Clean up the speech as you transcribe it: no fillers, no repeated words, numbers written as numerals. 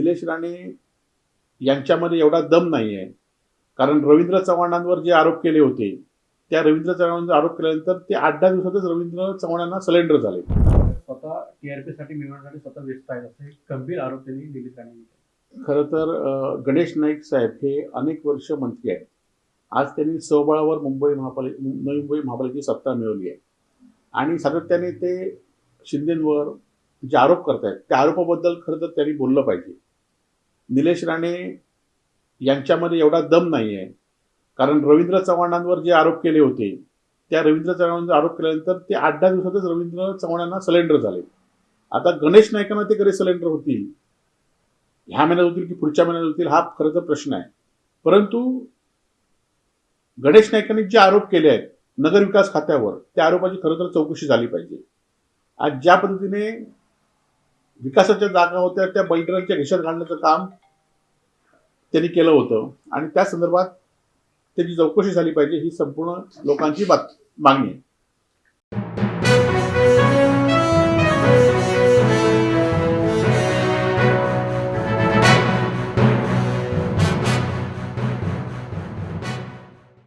निलेश राणे यांच्यामध्ये एवढा दम नाही आहे. कारण रवींद्र चव्हाणांवर जे आरोप केले होते, त्या रवींद्र चव्हाणांवर आरोप केल्यानंतर ते 8-10 दिवसातच रवींद्र चव्हाणांना सरेंडर झाले. स्वतः टीआरपीसाठी मिळवण्यासाठी स्वतः व्यस्त आहेत असे गंभीर आरोप त्यांनी निलेश राणे यांनी केले. खरं तर गणेश नाईक साहेब हे अनेक वर्ष मंत्री आहेत. आज त्यांनी स्वबळावर नवी मुंबई महापालिकेची सत्ता मिळवली आहे आणि सातत्याने ते शिंदेंवर जे आरोप करतायत त्या आरोपाबद्दल खरं तर त्यांनी बोललं पाहिजे. निलेश राणे यांच्यामध्ये एवढा दम नाही आहे. कारण रवींद्र चव्हाणांवर जे आरोप केले होते, त्या रवींद्र चव्हाणांवर आरोप केल्यानंतर ते 8-10 दिवसातच रवींद्र चव्हाणांना सरेंडर झाले. आता गणेश नाईकांना ते कधी सरेंडर होतील, ह्या महिन्यात होतील की पुढच्या महिन्यात होतील, हा खरं तर प्रश्न आहे. परंतु गणेश नाईकांनी जे आरोप केले आहेत नगरविकास खात्यावर, त्या आरोपाची खरं तर चौकशी झाली पाहिजे. आज ज्या पद्धतीने विकासाच्या जागा होत्या त्या बिल्डरांच्या घशात घालण्याचं काम त्यांनी केलं होतं आणि त्या संदर्भात त्याची चौकशी झाली पाहिजे, ही संपूर्ण लोकांची मागणी आहे.